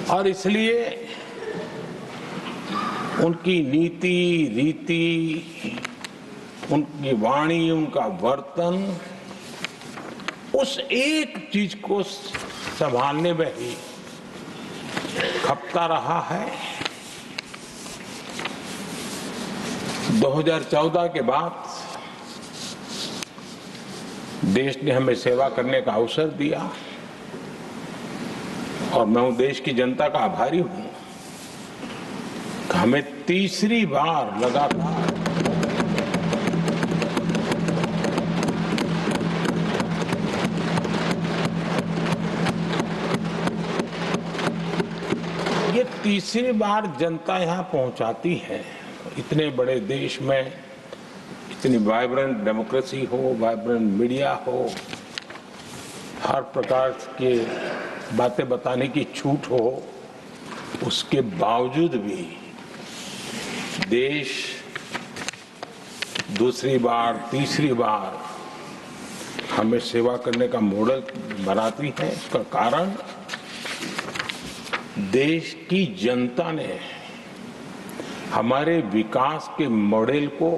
और इसलिए उनकी नीति, रीति, उनकी वाणी, उनका वर्तन उस एक चीज को संभालने में ही खपता रहा है। 2014 के बाद देश ने हमें सेवा करने का अवसर दिया और मैं उन देश की जनता का आभारी हूं कि हमें तीसरी बार लगातार ये तीसरी बार जनता यहां पहुंचाती है। इतने बड़े देश में इतनी वाइब्रेंट डेमोक्रेसी हो, वाइब्रेंट मीडिया हो, हर प्रकार के बातें बताने की छूट हो, उसके बावजूद भी देश दूसरी बार, तीसरी बार हमें सेवा करने का मॉडल बनाती है। इसका कारण देश की जनता ने हमारे विकास के मॉडल को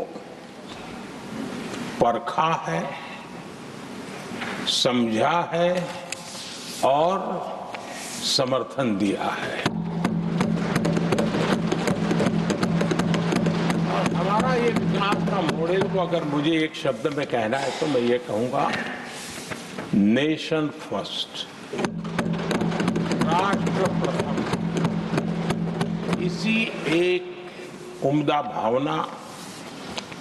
परखा है, समझा है और समर्थन दिया है। और हमारा ये विकास का मॉडल को अगर मुझे एक शब्द में कहना है तो मैं ये कहूंगा, नेशन फर्स्ट, राष्ट्र प्रथम। इसी एक उम्दा भावना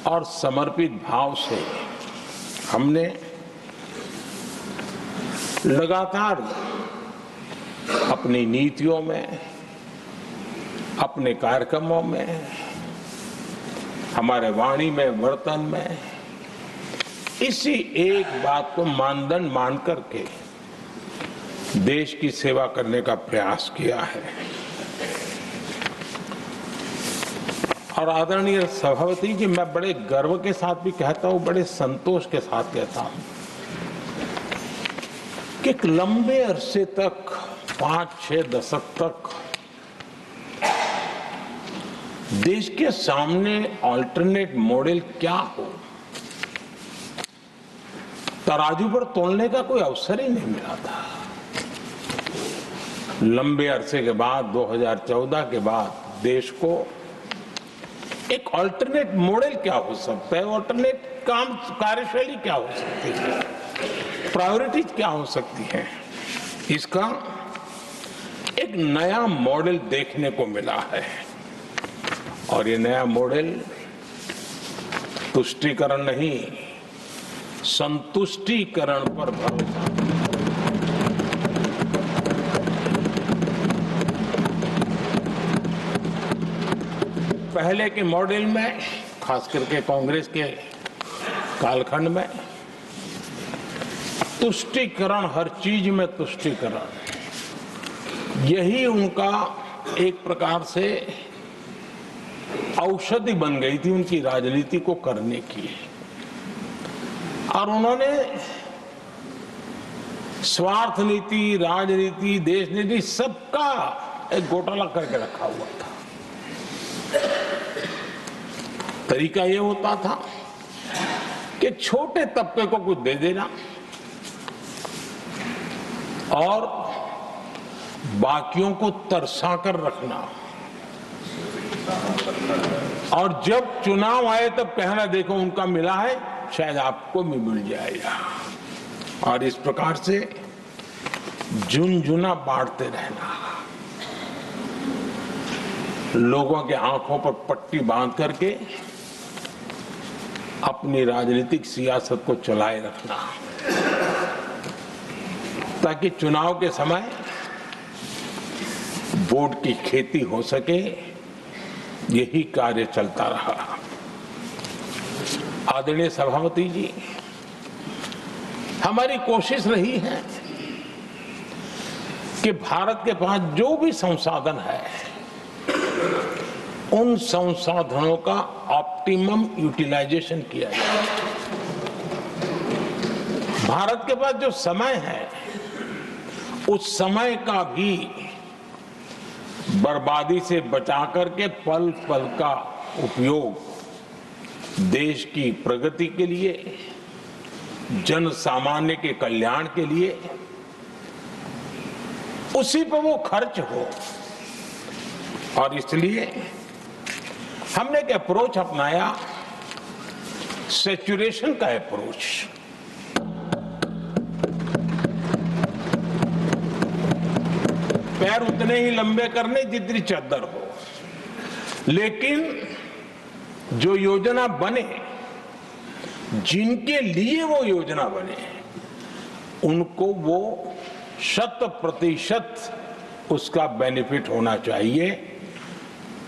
और समर्पित भाव से हमने लगातार अपनी नीतियों में, अपने कार्यक्रमों में, हमारे वाणी में, वर्तन में इसी एक बात को मानदंड मान करके देश की सेवा करने का प्रयास किया है। और आदरणीय सभापति जी, मैं बड़े गर्व के साथ भी कहता हूं, बड़े संतोष के साथ कहता हूं कि एक लंबे अरसे तक, 5-6 दशक तक देश के सामने अल्टरनेट मॉडल क्या हो, तराजू पर तोलने का कोई अवसर ही नहीं मिला था। लंबे अरसे के बाद 2014 के बाद देश को एक अल्टरनेट मॉडल क्या हो सकता है, अल्टरनेट कार्यशैली क्या हो सकती है, प्रायोरिटीज क्या हो सकती है, इसका एक नया मॉडल देखने को मिला है। और ये नया मॉडल तुष्टीकरण नहीं, संतुष्टीकरण पर भरोसा। पहले के मॉडल में, खास करके कांग्रेस के कालखंड में, तुष्टीकरण, हर चीज में तुष्टीकरण, यही उनका एक प्रकार से औषधि बन गई थी उनकी राजनीति को करने की। और उन्होंने स्वार्थ नीति, राजनीति, देश नीति सबका एक घोटाला करके रखा हुआ था। तरीका ये होता था कि छोटे तबके को कुछ दे देना और बाकियों को तरसा कर रखना, और जब चुनाव आए तब कहना देखो उनका मिला है, शायद आपको भी मिल जाएगा। और इस प्रकार से झुनझुना बांटते रहना, लोगों के आंखों पर पट्टी बांध करके अपनी राजनीतिक सियासत को चलाए रखना, ताकि चुनाव के समय वोट की खेती हो सके। यही कार्य चलता रहा। आदरणीय सभापति जी, हमारी कोशिश रही है कि भारत के पास जो भी संसाधन है, उन संसाधनों का ऑप्टिमम यूटिलाइजेशन किया जाए। भारत के पास जो समय है, उस समय का भी बर्बादी से बचा करके पल पल का उपयोग देश की प्रगति के लिए, जन सामान्य के कल्याण के लिए, उसी पर वो खर्च हो। और इसलिए हमने एक अप्रोच अपनाया, सैचुरेशन का अप्रोच। पैर उतने ही लंबे करने जितनी चद्दर हो, लेकिन जो योजना बने, जिनके लिए वो योजना बने, उनको वो 100% उसका बेनिफिट होना चाहिए।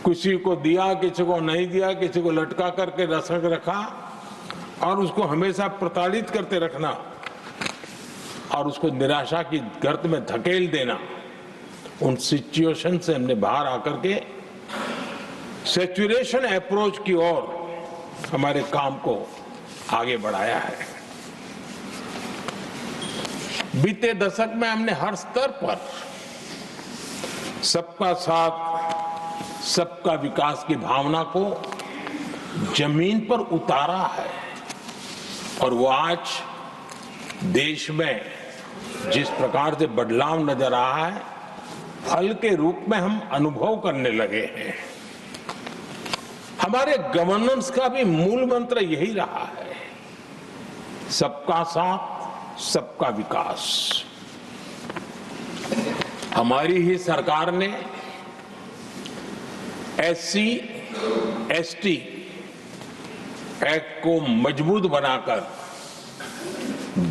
किसी को दिया, किसी को नहीं दिया, किसी को लटका करके रखा और उसको हमेशा प्रताड़ित करते रखना और उसको निराशा की गर्त में धकेल देना, उन सिचुएशन से हमने बाहर आकर के सैचुरेशन अप्रोच की ओर हमारे काम को आगे बढ़ाया है। बीते दशक में हमने हर स्तर पर सबका साथ, सबका विकास की भावना को जमीन पर उतारा है और वो आज देश में जिस प्रकार से बदलाव नजर आ रहा है, फल के रूप में हम अनुभव करने लगे हैं। हमारे गवर्नेंस का भी मूल मंत्र यही रहा है, सबका साथ, सबका विकास। हमारी ही सरकार ने SC, ST एक्ट को मजबूत बनाकर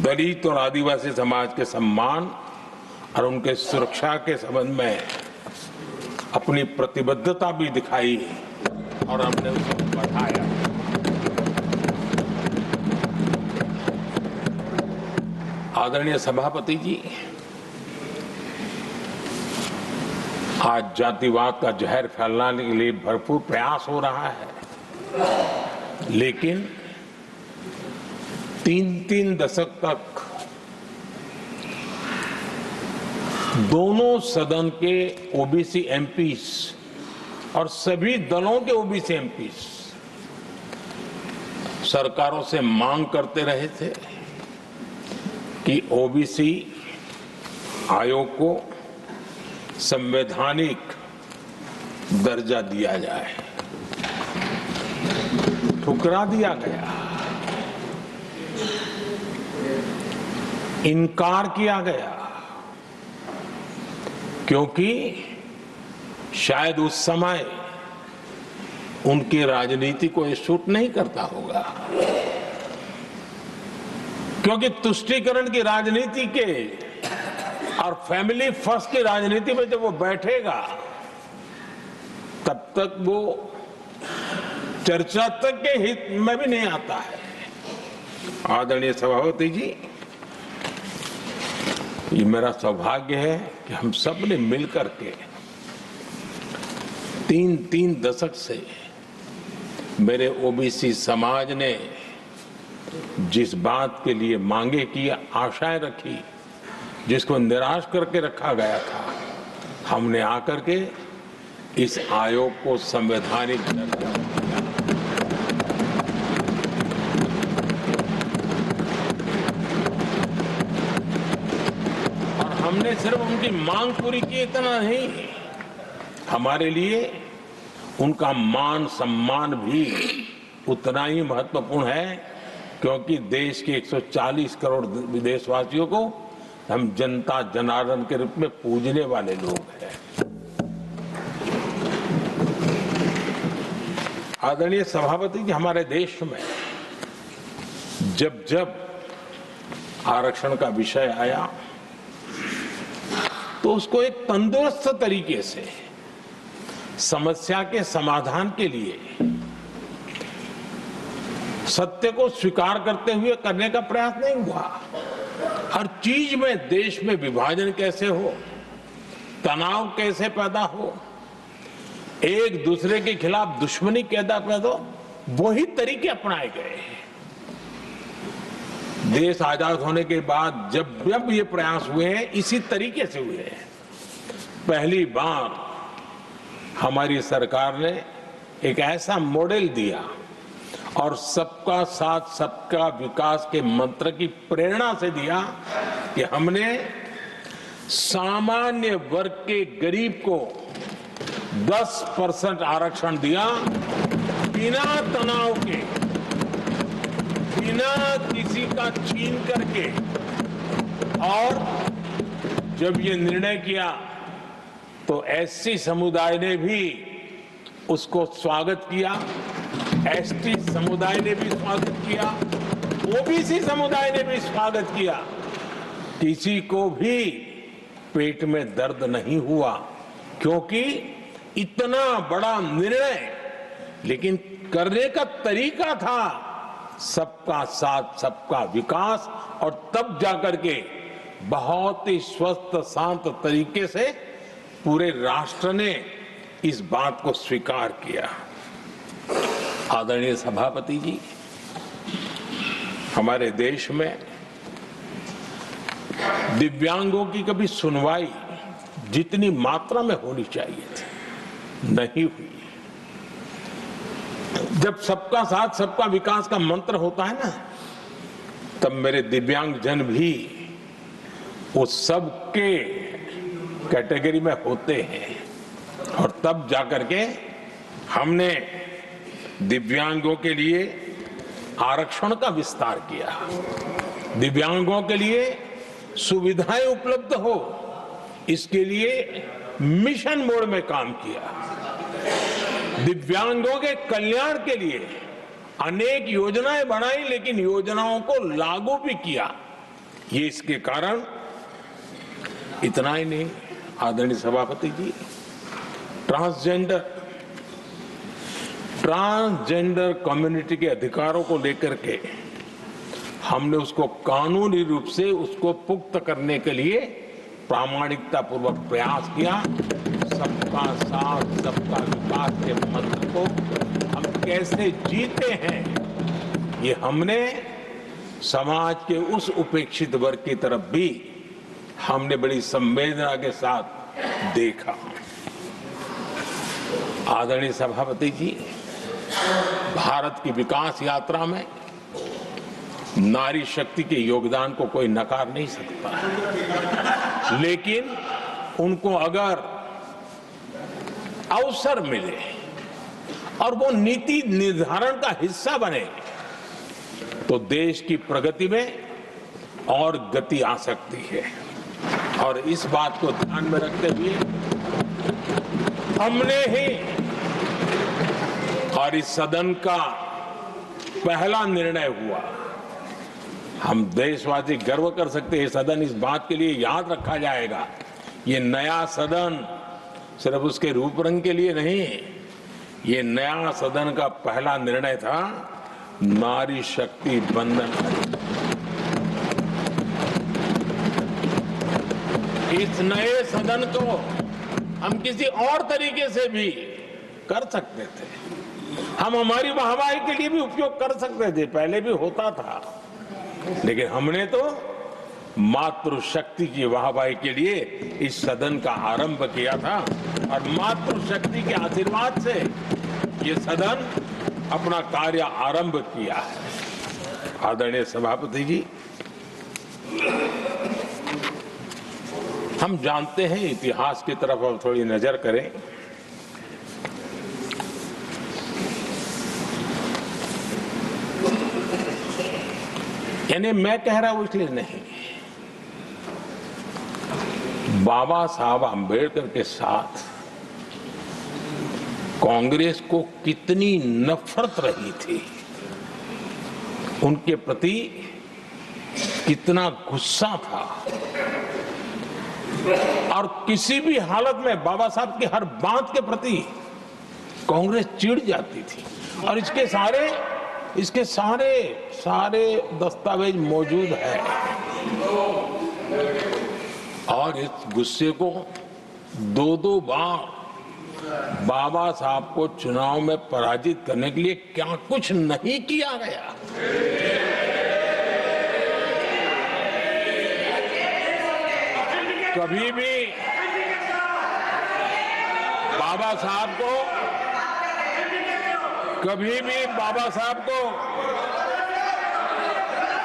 दलित और आदिवासी समाज के सम्मान और उनके सुरक्षा के संबंध में अपनी प्रतिबद्धता भी दिखाई और हमने उसको बढ़ाया। आदरणीय सभापति जी, आज जातिवाद का जहर फैलाने के लिए भरपूर प्रयास हो रहा है, लेकिन 3 दशक तक दोनों सदन के OBC MPs और सभी दलों के OBC MPs सरकारों से मांग करते रहे थे कि OBC आयोग को संवैधानिक दर्जा दिया जाए। ठुकरा दिया गया, इनकार किया गया, क्योंकि शायद उस समय उनकी राजनीति को ये सूट नहीं करता होगा, क्योंकि तुष्टीकरण की राजनीति के और फैमिली फर्स्ट की राजनीति में जब वो बैठेगा तब तक वो चर्चा तक के हित में भी नहीं आता है। आदरणीय सभापति जी, ये मेरा सौभाग्य है कि हम सब ने मिलकर के 3 दशक से मेरे OBC समाज ने जिस बात के लिए मांगे की, आशाएं रखी, जिसको निराश करके रखा गया था, हमने आकर के इस आयोग को संवैधानिक दर्जा दिया। और हमने सिर्फ उनकी मांग पूरी की इतना नहीं, हमारे लिए उनका मान सम्मान भी उतना ही महत्वपूर्ण है, क्योंकि देश के 140 करोड़ देशवासियों को हम जनता जनार्दन के रूप में पूजने वाले लोग हैं। आदरणीय सभापति जी, हमारे देश में जब जब आरक्षण का विषय आया तो उसको एक तंदुरुस्त तरीके से समस्या के समाधान के लिए सत्य को स्वीकार करते हुए करने का प्रयास नहीं हुआ। हर चीज में देश में विभाजन कैसे हो, तनाव कैसे पैदा हो, एक दूसरे के खिलाफ दुश्मनी कैसे पैदा हो, वही तरीके अपनाए गए। देश आजाद होने के बाद जब जब ये प्रयास हुए हैं, इसी तरीके से हुए हैं। पहली बार हमारी सरकार ने एक ऐसा मॉडल दिया और सबका साथ सबका विकास के मंत्र की प्रेरणा से दिया कि हमने सामान्य वर्ग के गरीब को 10% आरक्षण दिया, बिना तनाव के, बिना किसी का छीन करके। और जब ये निर्णय किया तो एससी समुदाय ने भी उसको स्वागत किया, एसटी समुदाय ने भी स्वागत किया, ओबीसी समुदाय ने भी स्वागत किया। किसी को भी पेट में दर्द नहीं हुआ, क्योंकि इतना बड़ा निर्णय, लेकिन करने का तरीका था सबका साथ सबका विकास, और तब जाकर के बहुत ही स्वस्थ शांत तरीके से पूरे राष्ट्र ने इस बात को स्वीकार किया। आदरणीय सभापति जी, हमारे देश में दिव्यांगों की कभी सुनवाई जितनी मात्रा में होनी चाहिए थी नहीं हुई। जब सबका साथ सबका विकास का मंत्र होता है ना, तब मेरे दिव्यांग जन भी उस सबके कैटेगरी में होते हैं, और तब जाकर के हमने दिव्यांगों के लिए आरक्षण का विस्तार किया, दिव्यांगों के लिए सुविधाएं उपलब्ध हो, इसके लिए मिशन मोड में काम किया, दिव्यांगों के कल्याण के लिए अनेक योजनाएं बनाई, लेकिन योजनाओं को लागू भी किया। ये इसके कारण इतना ही नहीं, आदरणीय सभापति जी, ट्रांसजेंडर कम्युनिटी के अधिकारों को लेकर के हमने उसको कानूनी रूप से उसको पुख्त करने के लिए प्रामाणिकता पूर्वक प्रयास किया। सबका साथ सबका विकास के मंत्र को हम कैसे जीते हैं, ये हमने समाज के उस उपेक्षित वर्ग की तरफ भी हमने बड़ी संवेदना के साथ देखा। आदरणीय सभापति जी, भारत की विकास यात्रा में नारी शक्ति के योगदान को कोई नकार नहीं सकता, लेकिन उनको अगर अवसर मिले और वो नीति निर्धारण का हिस्सा बने तो देश की प्रगति में और गति आ सकती है। और इस बात को ध्यान में रखते हुए हमने ही, और इस सदन का पहला निर्णय हुआ, हम देशवासी गर्व कर सकते हैं, सदन इस बात के लिए याद रखा जाएगा, ये नया सदन सिर्फ उसके रूप रंग के लिए नहीं, ये नया सदन का पहला निर्णय था नारी शक्ति बंधन। इस नए सदन को हम किसी और तरीके से भी कर सकते थे, हम हमारी वाहवाही के लिए भी उपयोग कर सकते थे, पहले भी होता था, लेकिन हमने तो मातृशक्ति की वाहवाही के लिए इस सदन का आरंभ किया था, और मातृशक्ति के आशीर्वाद से ये सदन अपना कार्य आरंभ किया है। आदरणीय सभापति जी, हम जानते हैं, इतिहास की तरफ अब थोड़ी नजर करें, यानी मैं कह रहा हूं इसलिए नहीं, बाबा साहब आंबेडकर के साथ कांग्रेस को कितनी नफरत रही थी, उनके प्रति कितना गुस्सा था, और किसी भी हालत में बाबा साहब की हर बात के प्रति कांग्रेस चिढ़ जाती थी, और इसके सारे दस्तावेज मौजूद है। और इस गुस्से को दो बार बाबा साहब को चुनाव में पराजित करने के लिए क्या कुछ नहीं किया गया। कभी भी बाबा साहब को कभी भी बाबा साहब को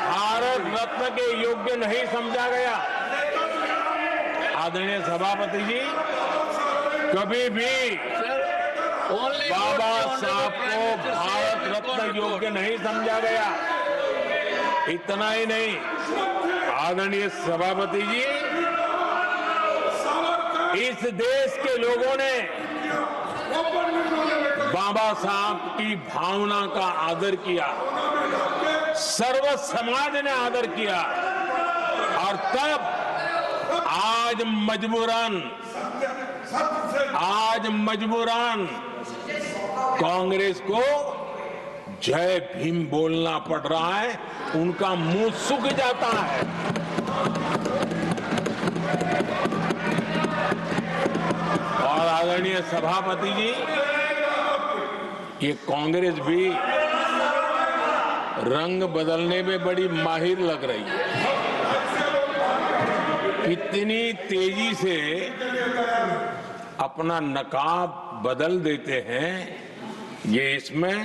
भारत रत्न के योग्य नहीं समझा गया। आदरणीय सभापति जी, कभी भी बाबा साहब को भारत रत्न योग्य नहीं समझा गया। इतना ही नहीं, आदरणीय सभापति जी, इस देश के लोगों ने बाबा साहब की भावना का आदर किया, सर्व समाज ने आदर किया, और तब आज मजबूरन कांग्रेस को जय भीम बोलना पड़ रहा है, उनका मुंह सूख जाता है। और आदरणीय सभापति जी, ये कांग्रेस भी रंग बदलने में बड़ी माहिर लग रही है। कितनी तेजी से अपना नकाब बदल देते हैं, ये इसमें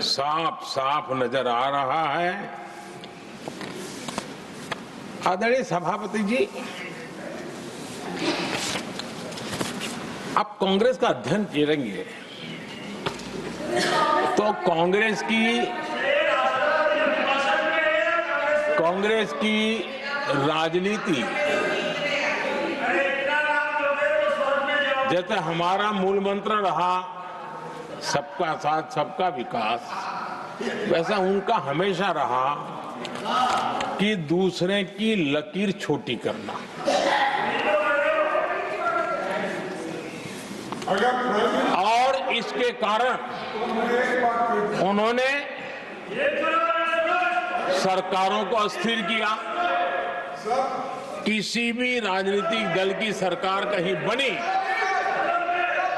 साफ साफ नजर आ रहा है। आदरणीय सभापति जी, आप कांग्रेस का अध्ययन करेंगे तो कांग्रेस की राजनीति, जैसे हमारा मूल मंत्र रहा सबका साथ सबका विकास, वैसा उनका हमेशा रहा कि दूसरे की लकीर छोटी करना। और इसके कारण उन्होंने सरकारों को अस्थिर किया। किसी भी राजनीतिक दल की सरकार कहीं बनी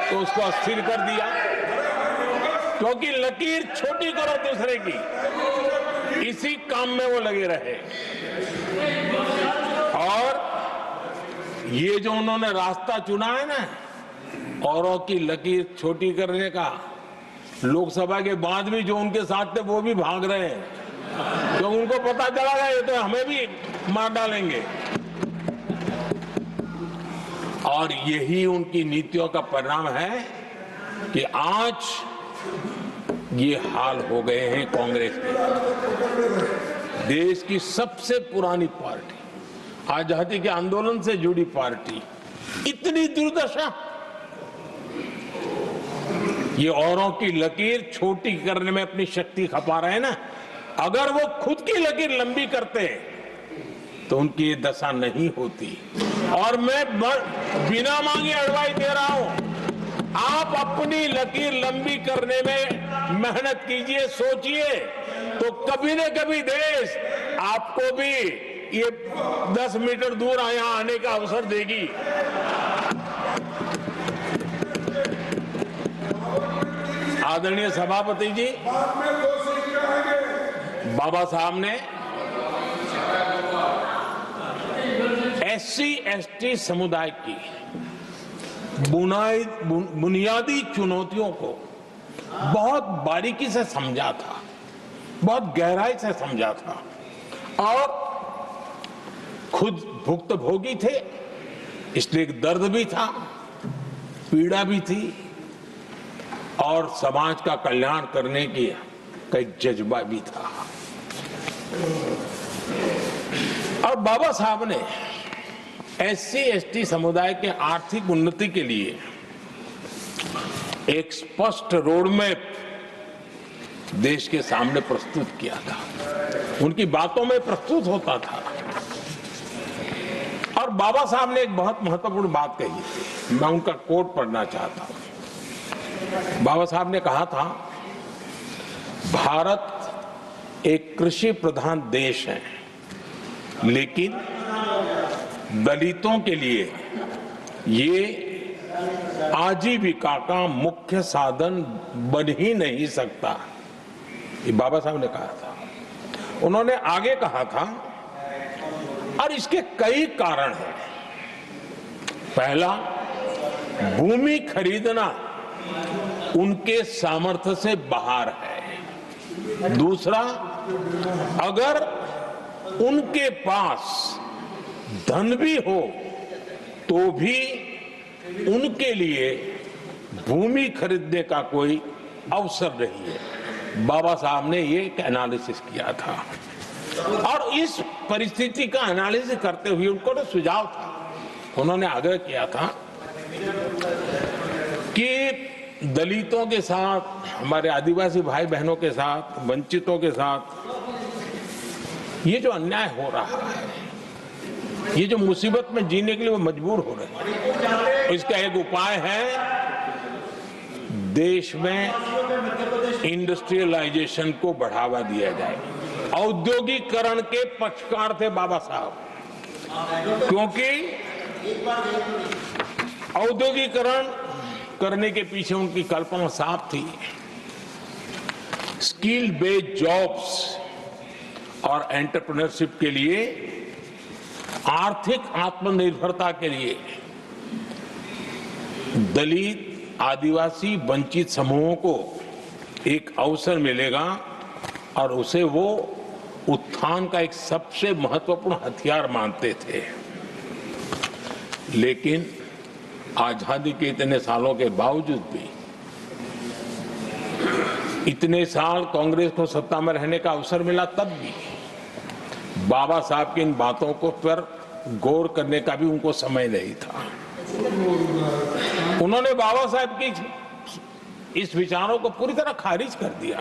तो उसको अस्थिर कर दिया, क्योंकि लकीर छोटी करो दूसरे की, इसी काम में वो लगे रहे। और ये जो उन्होंने रास्ता चुना है ना, औरों की लकीर छोटी करने का, लोकसभा के बाद भी जो उनके साथ थे वो भी भाग रहे हैं, तो उनको पता चला गया ये तो हमें भी मार डालेंगे। और यही उनकी नीतियों का परिणाम है कि आज ये हाल हो गए हैं कांग्रेस के। देश की सबसे पुरानी पार्टी, आजादी के आंदोलन से जुड़ी पार्टी, इतनी दुर्दशा। ये औरों की लकीर छोटी करने में अपनी शक्ति खपा रहे हैं ना। अगर वो खुद की लकीर लंबी करते तो उनकी ये दशा नहीं होती। और मैं बिना मांगे एडवाइस दे रहा हूं, आप अपनी लकीर लंबी करने में मेहनत कीजिए, सोचिए, तो कभी न कभी देश आपको भी ये 10 मीटर दूर यहाँ आने का अवसर देगी। आदरणीय सभापति जी, बाबा साहब ने SC/ST समुदाय की बुनियादी चुनौतियों को बहुत बारीकी से समझा था, बहुत गहराई से समझा था, और खुद भुक्तभोगी थे, इसलिए दर्द भी था, पीड़ा भी थी, और समाज का कल्याण करने की का एक जज्बा भी था। और बाबा साहब ने SC/ST समुदाय के आर्थिक उन्नति के लिए एक स्पष्ट रोडमैप देश के सामने प्रस्तुत किया था, उनकी बातों में प्रस्तुत होता था। और बाबा साहब ने एक बहुत महत्वपूर्ण बात कही थी, मैं उनका कोट पढ़ना चाहता हूं। बाबा साहब ने कहा था, भारत एक कृषि प्रधान देश है, लेकिन दलितों के लिए ये आजीविका का मुख्य साधन बन ही नहीं सकता। ये बाबा साहब ने कहा था। उन्होंने आगे कहा था, और इसके कई कारण हैं। पहला, भूमि खरीदना उनके सामर्थ्य से बाहर है। दूसरा, अगर उनके पास धन भी हो तो भी उनके लिए भूमि खरीदने का कोई अवसर नहीं है। बाबा साहब ने ये एक एनालिसिस किया था और इस परिस्थिति का एनालिसिस करते हुए उनको तो सुझाव था, उन्होंने आग्रह किया था कि दलितों के साथ, हमारे आदिवासी भाई बहनों के साथ, वंचितों के साथ ये जो अन्याय हो रहा है, ये जो मुसीबत में जीने के लिए वो मजबूर हो रहे हैं, इसका एक उपाय है देश में इंडस्ट्रियलाइजेशन को बढ़ावा दिया जाए। औद्योगिकरण के पक्षकार थे बाबा साहब, क्योंकि औद्योगिकरण करने के पीछे उनकी कल्पना साफ थी। स्किल बेस्ड जॉब्स और एंटरप्रेन्योरशिप के लिए, आर्थिक आत्मनिर्भरता के लिए दलित, आदिवासी, वंचित समूहों को एक अवसर मिलेगा और उसे वो उत्थान का एक सबसे महत्वपूर्ण हथियार मानते थे। लेकिन आजादी के इतने सालों के बावजूद भी, इतने साल कांग्रेस को सत्ता में रहने का अवसर मिला, तब भी बाबा साहब की इन बातों को पर गौर करने का भी उनको समय नहीं था। उन्होंने बाबा साहब की इस विचारों को पूरी तरह खारिज कर दिया।